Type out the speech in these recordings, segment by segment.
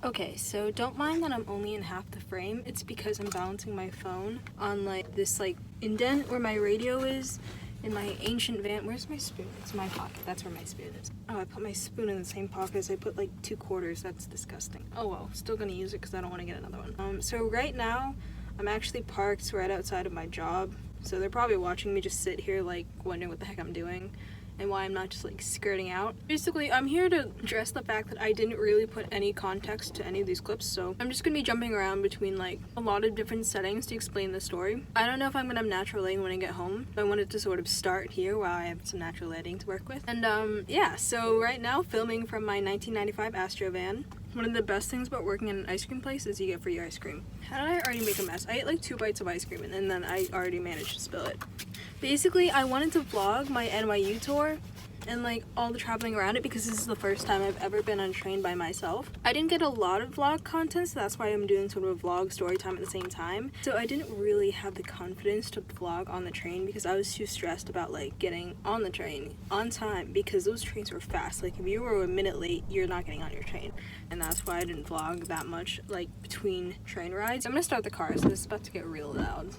Okay, so don't mind that I'm only in half the frame. It's because I'm balancing my phone on like this like indent where my radio is in my ancient van. Where's my spoon? It's in my pocket. That's where my spoon is. Oh, I put my spoon in the same pocket as I put like 2 quarters. That's disgusting. Oh well, still gonna use it because I don't want to get another one. So right now I'm actually parked right outside of my job. So they're probably watching me just sit here like wondering what the heck I'm doing and why I'm not just like skirting out. Basically, I'm here to address the fact that I didn't really put any context to any of these clips, so I'm just gonna be jumping around between like a lot of different settings to explain the story. I don't know if I'm gonna have natural lighting when I get home, but I wanted to sort of start here while I have some natural lighting to work with. And yeah, so right now filming from my 1995 Astro van. One of the best things about working in an ice cream place is you get free ice cream. How did I already make a mess? I ate like 2 bites of ice cream and then I already managed to spill it. Basically, I wanted to vlog my NYU tour and like all the traveling around it because this is the first time I've ever been on a train by myself. I didn't get a lot of vlog content, so that's why I'm doing sort of a vlog story time at the same time. So I didn't really have the confidence to vlog on the train because I was too stressed about like getting on the train on time because those trains were fast. Like if you were a minute late, you're not getting on your train. And that's why I didn't vlog that much like between train rides. I'm gonna start the car, so this is about to get real loud.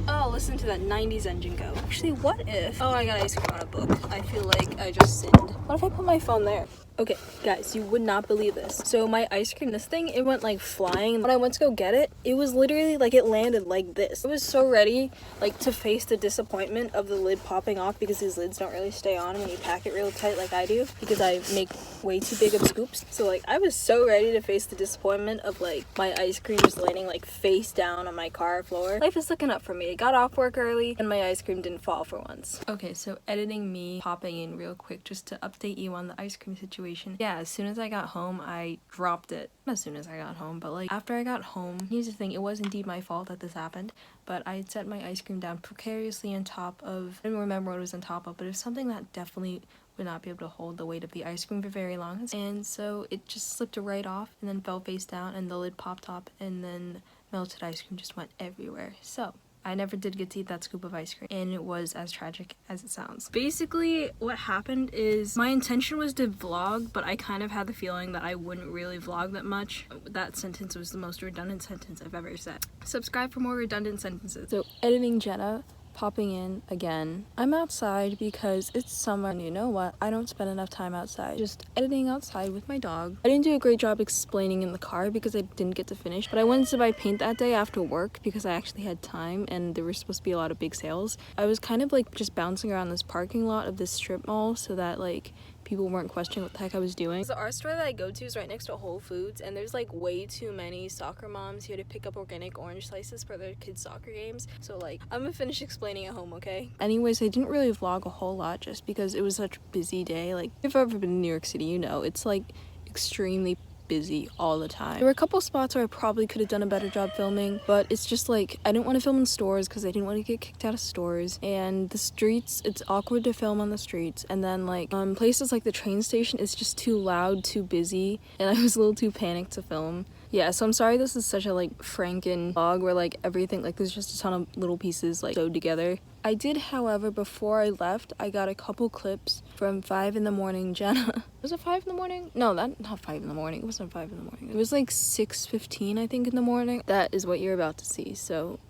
Oh, listen to that 90s engine go. Actually, what if... Oh, I got ice cream on a book. I feel like I just sinned. What if I put my phone there? Okay, guys, you would not believe this. So my ice cream, this thing, it went like flying. When I went to go get it, it was literally like it landed like this. I was so ready like to face the disappointment of the lid popping off because these lids don't really stay on when you pack it real tight like I do because I make way too big of scoops. So like I was so ready to face the disappointment of like my ice cream just landing like face down on my car floor. Life is looking up for me. I got off work early and my ice cream didn't fall for once. Okay, so editing me popping in real quick just to update you on the ice cream situation. Yeah, as soon as I got home, I dropped it. Not as soon as I got home, but like after I got home, here's the thing, it was indeed my fault that this happened, but I had set my ice cream down precariously on top of, I didn't remember what it was on top of, but it was something that definitely would not be able to hold the weight of the ice cream for very long. And so it just slipped right off and then fell face down and the lid popped up and then melted ice cream just went everywhere. So I never did get to eat that scoop of ice cream, and it was as tragic as it sounds. Basically, what happened is my intention was to vlog, but I kind of had the feeling that I wouldn't really vlog that much. That sentence was the most redundant sentence I've ever said. Subscribe for more redundant sentences. So, editing Jena. Popping in again. I'm outside because it's summer and you know what? I don't spend enough time outside. Just editing outside with my dog. I didn't do a great job explaining in the car because I didn't get to finish, but I wanted to buy paint that day after work because I actually had time and there were supposed to be a lot of big sales. I was kind of like just bouncing around this parking lot of this strip mall so that like people weren't questioning what the heck I was doing. So our store that I go to is right next to Whole Foods and there's like way too many soccer moms here to pick up organic orange slices for their kids' soccer games. So like I'm gonna finish explaining at home, okay? Anyways, I didn't really vlog a whole lot just because it was such a busy day. Like if you've ever been in New York City, you know it's like extremely busy all the time. There were a couple spots where I probably could have done a better job filming, but it's just like I didn't want to film in stores because I didn't want to get kicked out of stores, and the streets, it's awkward to film on the streets, and then like places like the train station, it's just too loud, too busy, and I was a little too panicked to film. Yeah, so I'm sorry this is such a like Franken vlog where like everything, like there's just a ton of little pieces like sewed together. I did, however, before I left, I got a couple clips from 5 in the morning Jena. Was it 5 in the morning? No, not 5 in the morning. It wasn't 5 in the morning. It was like 6:15, I think, in the morning. That is what you're about to see, so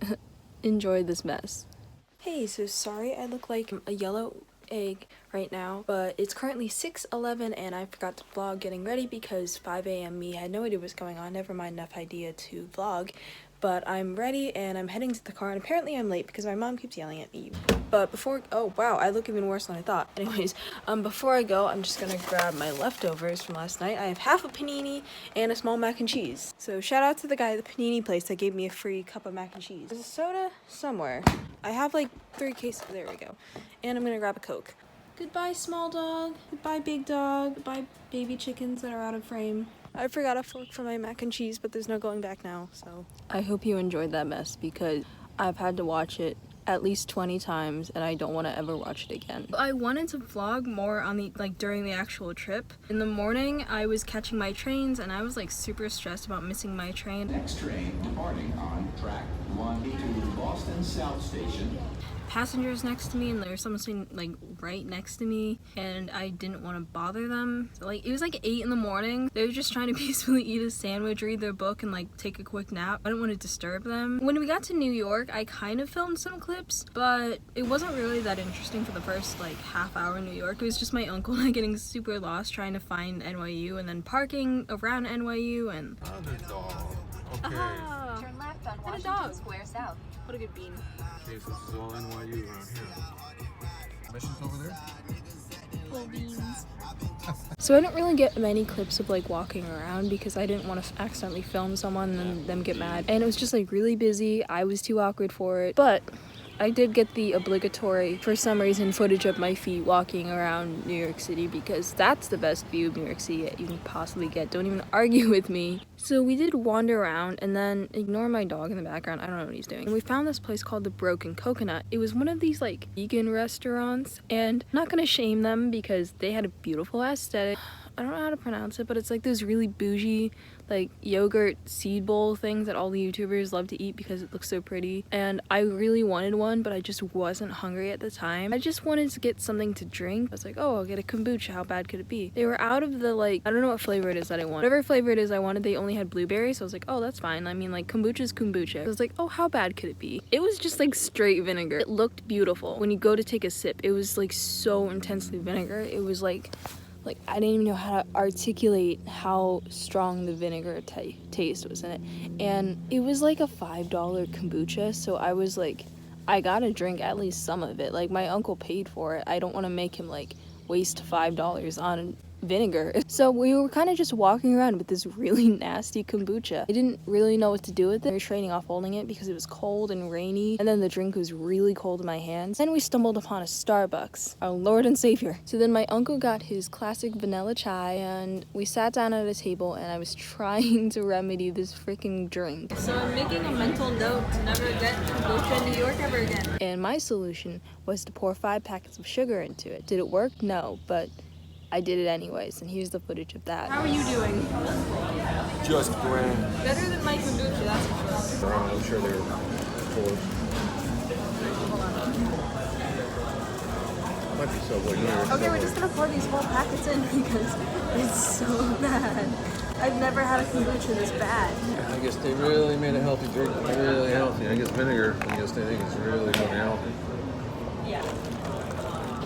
enjoy this mess. Hey, so sorry I look like a yellow egg right now, but it's currently 6:11 and I forgot to vlog getting ready because 5 a.m. me had no idea what's going on, never mind enough idea to vlog. But I'm ready and I'm heading to the car, and apparently I'm late because my mom keeps yelling at me. But before, oh wow, I look even worse than I thought. Anyways, before I go, I'm just gonna grab my leftovers from last night. I have half a panini and a small mac and cheese. So shout out to the guy at the panini place that gave me a free cup of mac and cheese. There's a soda somewhere. I have like 3 cases, there we go. And I'm gonna grab a Coke. Goodbye, small dog. Goodbye, big dog. Goodbye, baby chickens that are out of frame. I forgot a fork for my mac and cheese, but there's no going back now, so. I hope you enjoyed that mess because I've had to watch it at least 20 times and I don't want to ever watch it again. I wanted to vlog more on the, like during the actual trip. In the morning, I was catching my trains and I was like super stressed about missing my train. Next train departing on track 1 to Boston South Station. passengers next to me, and there was someone sitting like right next to me, and I didn't want to bother them. So like it was like 8 in the morning. They were just trying to peacefully eat a sandwich, read their book, and like take a quick nap. I didn't want to disturb them. When we got to New York, I kind of filmed some clips, but it wasn't really that interesting for the first like half hour in New York. It was just my uncle like getting super lost trying to find NYU and then parking around NYU and Underdog. Okay. Turn left on Washington Square South. What a good bean. Okay, so this is all NYU around here. Missions over there? Full beans. So I didn't really get many clips of like walking around because I didn't want to accidentally film someone and then them get mad. And it was just like really busy. I was too awkward for it. But I did get the obligatory, for some reason, footage of my feet walking around New York City because that's the best view of New York City you can possibly get. Don't even argue with me. So we did wander around and then ignore my dog in the background. I don't know what he's doing. And we found this place called the Broken Coconut. It was one of these like vegan restaurants, and I'm not gonna shame them because they had a beautiful aesthetic. I don't know how to pronounce it, but it's like those really bougie like yogurt seed bowl things that all the YouTubers love to eat because it looks so pretty. And I really wanted one, but I just wasn't hungry at the time. I just wanted to get something to drink. I was like, oh, I'll get a kombucha. How bad could it be? They were out of the like, I don't know what flavor it is that I want. Whatever flavor it is I wanted, they only had blueberry. So I was like, oh, that's fine. I mean, like kombucha's kombucha. I was like, oh, how bad could it be? It was just like straight vinegar. It looked beautiful. When you go to take a sip, it was like so intensely vinegar. It was like I didn't even know how to articulate how strong the vinegar taste was in it. And it was like a $5 kombucha, so I was like, I gotta drink at least some of it. Like, my uncle paid for it. I don't want to make him like waste $5 on vinegar. So we were kind of just walking around with this really nasty kombucha. I didn't really know what to do with it. We were trading off holding it because it was cold and rainy, and then the drink was really cold in my hands. Then we stumbled upon a Starbucks, our Lord and Savior. So then my uncle got his classic vanilla chai, and we sat down at a table, and I was trying to remedy this freaking drink. So I'm making a mental note to never get kombucha in New York ever again. And my solution was to pour 5 packets of sugar into it. Did it work? No, but I did it anyways, and here's the footage of that. How are you doing? Just grand. Better than my kombucha, that's for sure. I'm sure they're full. Might be Subway here. Okay, we're just gonna pour these whole packets in because it's so bad. I've never had a kombucha this bad. I guess they really made a healthy drink. Really healthy. I guess vinegar, I think it's really healthy. Yeah.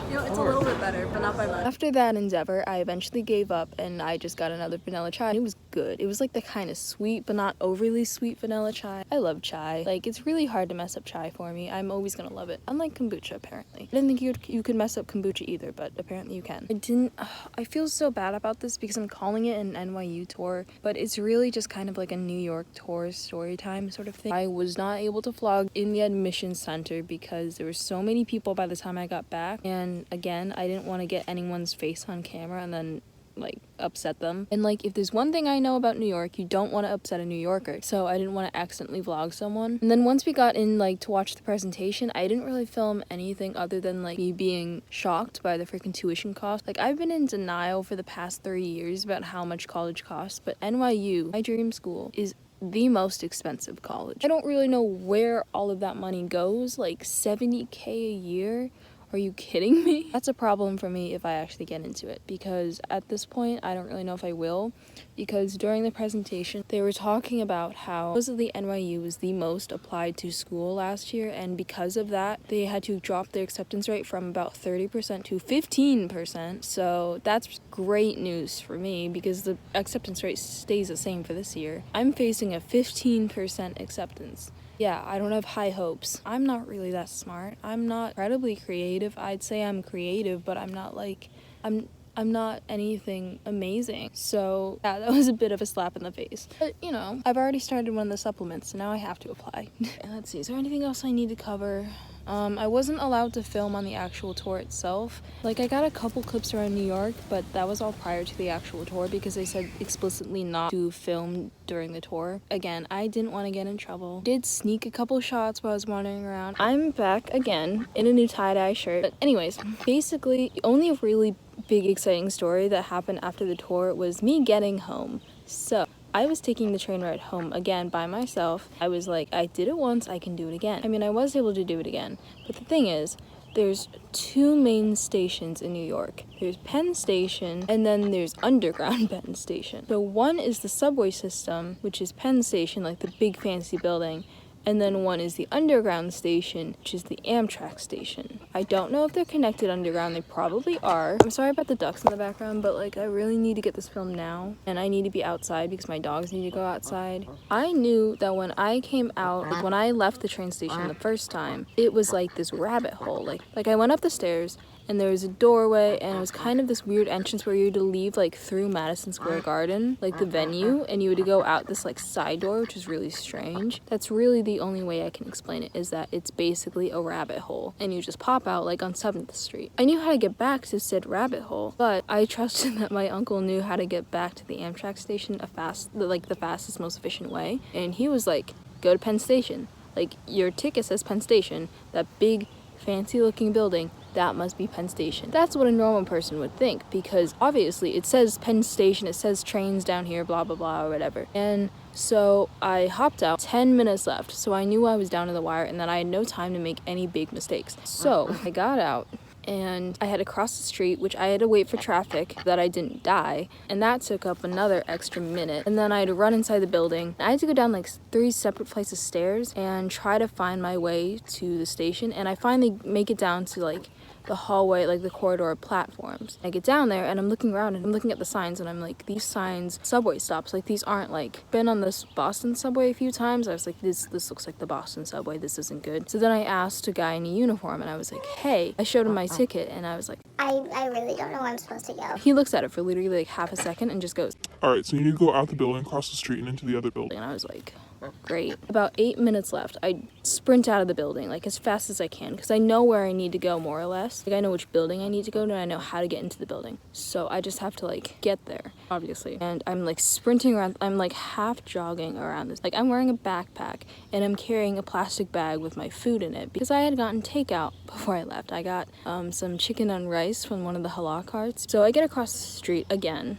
You know, it's a little bit better, but not by much. After that endeavor, I eventually gave up and I just got another vanilla chai. It was good. It was like the kind of sweet, but not overly sweet vanilla chai. I love chai. Like, it's really hard to mess up chai for me. I'm always gonna love it. Unlike kombucha, apparently. I didn't think you could mess up kombucha either, but apparently you can. I feel so bad about this because I'm calling it an NYU tour, but it's really just kind of like a New York tour story time sort of thing. I was not able to vlog in the admission center because there were so many people by the time I got back, and again, I didn't want to get anyone's face on camera and then like upset them. And like, if there's one thing I know about New York, you don't want to upset a New Yorker. So I didn't want to accidentally vlog someone. And then once we got in like to watch the presentation, I didn't really film anything other than like me being shocked by the freaking tuition cost. Like, I've been in denial for the past 3 years about how much college costs, but NYU, my dream school, is the most expensive college. I don't really know where all of that money goes. Like $70K a year? Are you kidding me? That's a problem for me if I actually get into it, because at this point I don't really know if I will, because during the presentation they were talking about how supposedly NYU was the most applied to school last year, and because of that they had to drop their acceptance rate from about 30% to 15%. So that's great news for me because the acceptance rate stays the same for this year. I'm facing a 15% acceptance. Yeah, I don't have high hopes. I'm not really that smart. I'm not incredibly creative. I'd say I'm creative, but I'm not like, I'm not anything amazing. So yeah, that was a bit of a slap in the face. But you know, I've already started one of the supplements, so now I have to apply. And let's see, is there anything else I need to cover? I wasn't allowed to film on the actual tour itself. Like, I got a couple clips around New York, but that was all prior to the actual tour because they said explicitly not to film during the tour. Again, I didn't want to get in trouble. Did sneak a couple shots while I was wandering around. I'm back again in a new tie-dye shirt. But anyways, basically, the only really big exciting story that happened after the tour was me getting home. So I was taking the train ride home again by myself. I was like, I did it once, I can do it again. I mean, I was able to do it again, but the thing is, there's two main stations in New York. There's Penn Station, and then there's Underground Penn Station. So one is the subway system, which is Penn Station, like the big fancy building, and then one is the Underground Station, which is the Amtrak station. I don't know if they're connected underground, they probably are. I'm sorry about the ducks in the background, but like I really need to get this filmed now, and I need to be outside because my dogs need to go outside. I knew that when I came out, like when I left the train station the first time, it was like this rabbit hole. Like I went up the stairs, and there was a doorway, and it was kind of this weird entrance where you had to leave like through Madison Square Garden, like the venue, and you had to go out this like side door, which is really strange. That's really the only way I can explain it, is that it's basically a rabbit hole, and you just pop out like on 7th Street. I knew how to get back to said rabbit hole, but I trusted that my uncle knew how to get back to the Amtrak station the fastest, most efficient way, and he was like, go to Penn Station. Like, your ticket says Penn Station, that big fancy looking building, that must be Penn Station. That's what a normal person would think, because obviously it says Penn Station, it says trains down here, blah blah blah, or whatever. And so I hopped out, 10 minutes left, so I knew I was down to the wire and that I had no time to make any big mistakes. So I got out, and I had to cross the street, which I had to wait for traffic that I didn't die, and that took up another extra minute. And then I had to run inside the building. I had to go down like 3 separate flights of stairs and try to find my way to the station, and I finally make it down to like the hallway, like the corridor platforms. I get down there and I'm looking around and I'm looking at the signs, and I'm like, these signs, subway stops, like these aren't like, been on this Boston subway a few times. I was like, this looks like the Boston subway, this isn't good. So then I asked a guy in a uniform, and I was like, hey, I showed him my ticket, and I was like, I really don't know where I'm supposed to go. he looks at it for literally like half a second and just goes, All right, so you need to go out the building, cross the street, and into the other building. and I was like, great. About 8 minutes left. I sprint out of the building like as fast as I can, because I know where I need to go more or less. Like I know which building I need to go to, and I know how to get into the building. So I just have to like get there, obviously. And I'm like sprinting around, I'm like half jogging around this. Like I'm wearing a backpack and I'm carrying a plastic bag with my food in it because I had gotten takeout before I left. I got some chicken and rice from one of the halal carts. So I get across the street again,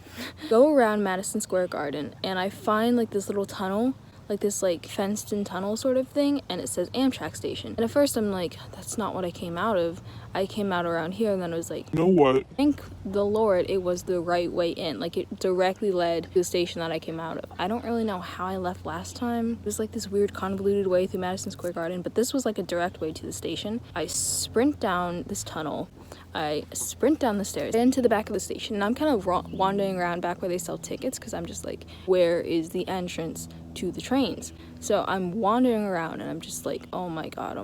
go around Madison Square Garden, and I find like this little tunnel, like this like fenced in tunnel sort of thing, and it says Amtrak station. And at first I'm like, that's not what I came out of. I came out around here, and then it was like, You know what? thank the Lord it was the right way in. Like it directly led to the station that I came out of. I don't really know how I left last time. It was like this weird convoluted way through Madison Square Garden, but this was like a direct way to the station. I sprint down this tunnel, I sprint down the stairs into the back of the station, and I'm kind of wandering around back where they sell tickets, because I'm just like, where is the entrance to the trains? So I'm wandering around, and I'm just like, oh my god,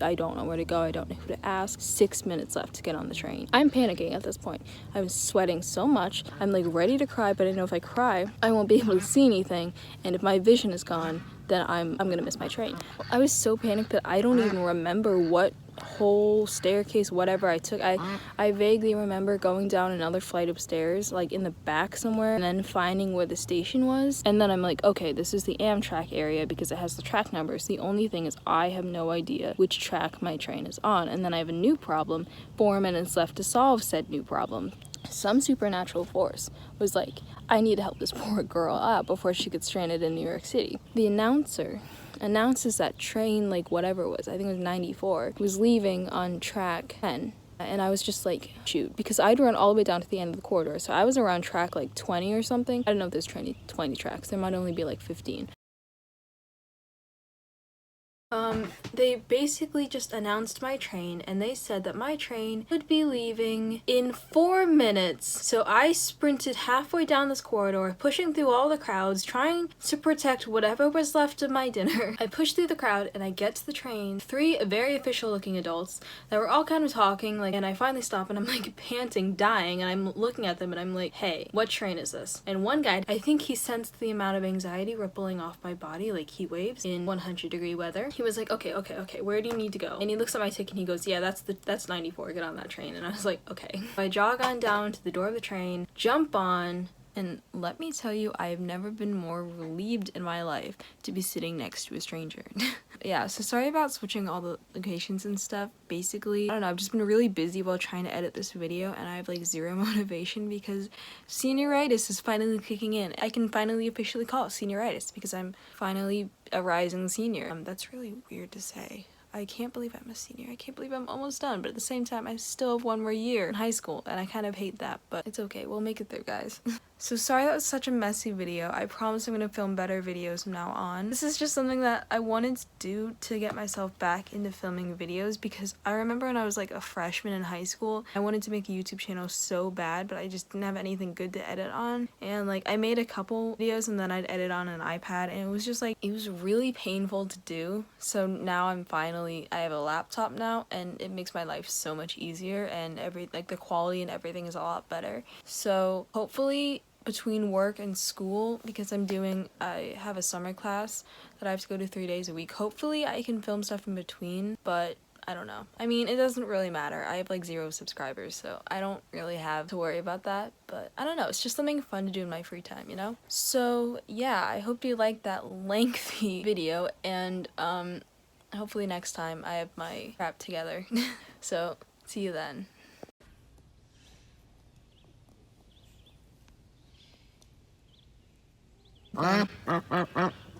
I don't know where to go, I don't know who to ask. 6 minutes left to get on the train. I'm panicking at this point. I'm sweating so much, I'm like ready to cry, but I know if I cry I won't be able to see anything, and if my vision is gone, then I'm gonna miss my train. I was so panicked that I don't even remember what whole staircase, whatever I took. I vaguely remember going down another flight of stairs, like in the back somewhere, and then finding where the station was. And then I'm like, okay, this is the Amtrak area because it has the track numbers. The only thing is I have no idea which track my train is on. And then I have a new problem, 4 minutes left to solve said new problem. Some supernatural force was like, I need to help this poor girl out before she gets stranded in New York City. The announcer announces that train, like whatever it was, I think it was 94, was leaving on track 10. And I was just like, shoot, because I'd run all the way down to the end of the corridor. So I was around track like 20 or something. I don't know if there's 20 tracks. There might only be like 15. They basically just announced my train, and they said that my train would be leaving in 4 minutes. So I sprinted halfway down this corridor, pushing through all the crowds, trying to protect whatever was left of my dinner. I push through the crowd, and I get to the train. 3 very official looking adults that were all kind of talking, like, and I finally stop, and I'm like panting, dying, and I'm looking at them, and I'm like, hey, what train is this? And one guy, I think he sensed the amount of anxiety rippling off my body like heat waves in 100-degree weather. He was like, okay, where do you need to go? And he looks at my ticket and he goes, yeah, that's 94, get on that train. And I was like, okay. I jog on down to the door of the train, jump on, And let me tell you, I have never been more relieved in my life to be sitting next to a stranger. Yeah, so sorry about switching all the locations and stuff. Basically, I don't know, I've just been really busy while trying to edit this video, and I have like zero motivation because senioritis is finally kicking in. I can finally officially call it senioritis because I'm finally a rising senior. That's really weird to say. I can't believe I'm a senior. I can't believe I'm almost done, but at the same time, I still have one more year in high school, and I kind of hate that, but it's okay. We'll make it there, guys. So sorry that was such a messy video. I promise I'm gonna film better videos from now on. This is just something that I wanted to do to get myself back into filming videos because I remember when I was like a freshman in high school, I wanted to make a YouTube channel so bad, but I just didn't have anything good to edit on. And like I made a couple videos and then I'd edit on an iPad, and it was just like, it was really painful to do. So now I have a laptop now, and it makes my life so much easier, and the quality and everything is a lot better. So hopefully between work and school, because I have a summer class that I have to go to 3 days a week, hopefully I can film stuff in between, but I don't know. I mean, it doesn't really matter. I have like 0 subscribers, so I don't really have to worry about that, but I don't know. It's just something fun to do in my free time, you know? So yeah, I hope you liked that lengthy video, and hopefully next time I have my crap together. So see you then.